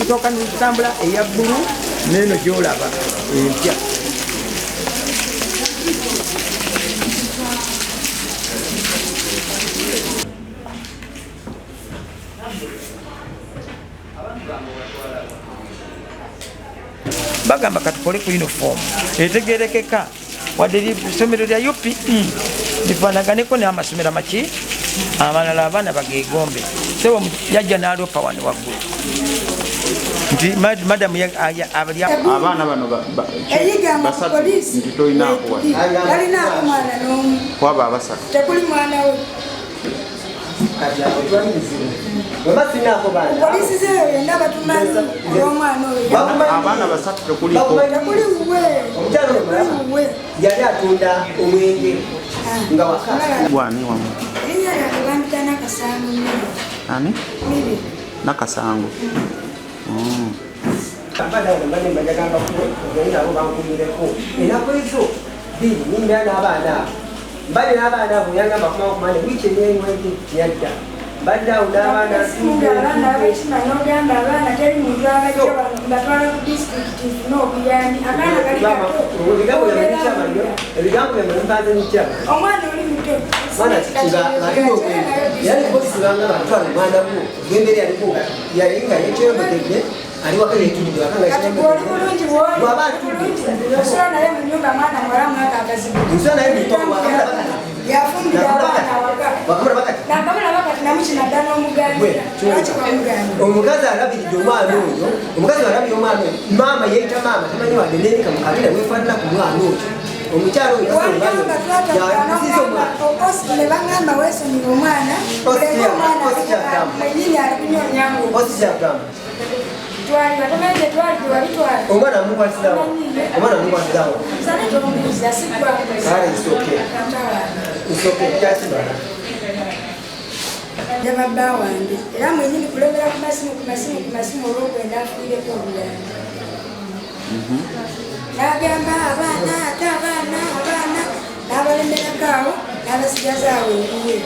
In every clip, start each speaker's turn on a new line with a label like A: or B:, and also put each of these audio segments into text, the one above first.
A: motoka n'etambula eya bbulu n'eno gy'olaba empya. Bagamba katukole ku uniform etegerekeka wadde essomero lya UPE lifaanaganeko n'amasomero amaki amalala abaana bagegombe. Sebo yajja n'alopa wano waggulu nti madamu
B: abaana bano basatu nti tolinaako kwaba abasatu
C: tekuli mwana we polisi zeyo yenda batumanyi olw'omwana oyo
B: abaana basatu tekuliko
D: yali atunda omwenge nga
B: gwani wamu
C: erinnya lyange bambita Nakasango
B: ani Nakasango
D: mbajagamba nabo bankumireko enako ezo biri nimba n'abaana mbali n'abaana abo yagamba kumakumane wiiki enyemwezi yadda badde awo n'abaana
C: abaana abekimanyi ogamba abaana teri muntu abajja batwala ku disitulikiti n'obuyambi akaana kali
D: ebigambo byamanyimpaze nikya
C: omwana oli muto
D: mwana yali polisi banga batwala omwana gwo gwembere yaliko yali nga yekyembekedde ali waka yetulidde wakanga
C: osobola naye mu nyumba mwana muwala mwaka akazibu yafumbira abaana waka nakamala bakati namukina ddala n'omuganda
D: omukazi alabiridde omwana oyo omukazi alabira omwana oyo maama yeeyita maama tamanyi wadde neerika mukabira weefaanana ku mwana oyo omukyalo oyo
C: ne bagamba weesonyiwa omwana enyini alikunyonyango
D: omwana amukwasirawo
C: yababba wange era mwenyini kulebera ku masimu olw'okwenda afiireko obuyambi n'agamba abaana ate abaana n'abalemerako awo n'abasigaza awo ebiwe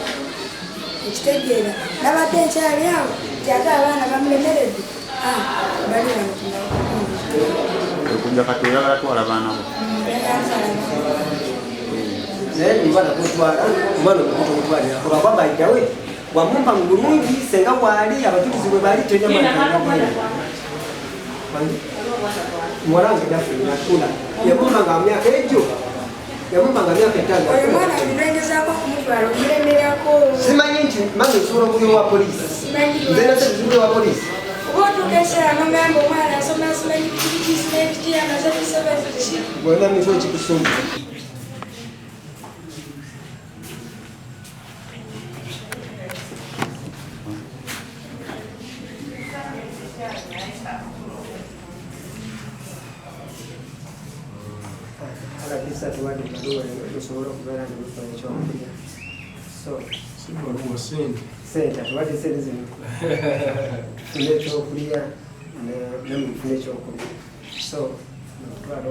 C: ekitegeera nabadde nkyali awo ti ate abaana bamulemeredde bali wano
B: okujja kati oyagala twala baana bo
D: naye omwana kutwala omwana okutwalira kuba baitawe wamumpa mu bulungi senga bwali abajulizi bwe bali muwalange dafuna yamumpa nga myaka egyo yamumpa nga myaka etaano simanyi nti mange nsobola okuyo wa polisi nze nase tuzuule wa polisi bwena mitwe ekikusumba tusobola okubeera nemufuna ekyokulya sente atuwadde sente zino tufune ekyokulya nemufune ekyokulya so nokutwala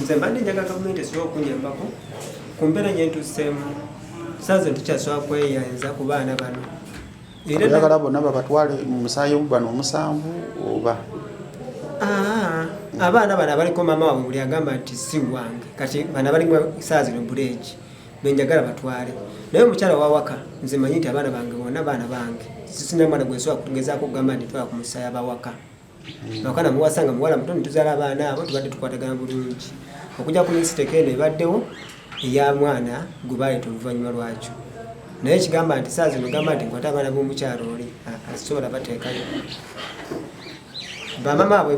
D: nze mbadde njaga gavumenti esobola okunyambako ku mbeera gyentuseemu saaze tukyasobola kweyanza ku baana bano
B: oyagala bonna babatwale mu musaayi bano omusanvu oba
D: abaana bano abaliko maama waabwe buli agamba nti si wange kati bana balimu saa zino buleegi benjagala batwale naye omukyala wawaka nze manyi nti abaana bange bonna baana bange sisina mwana gwesobola kugezaako okugamba nti twala ku musaayi abawaka nakana muwasanga muwala muto nituzaala abaana abo tubadde tukwatagana bulungi okujja ku minisiteka eno ebaddewo eya mwana gwe baleeta oluvannyuma lwakyo naye kigamba nti saa zino gamba nti nkwate abaana b'omukyalo oli asobola bateekayo bamama abwe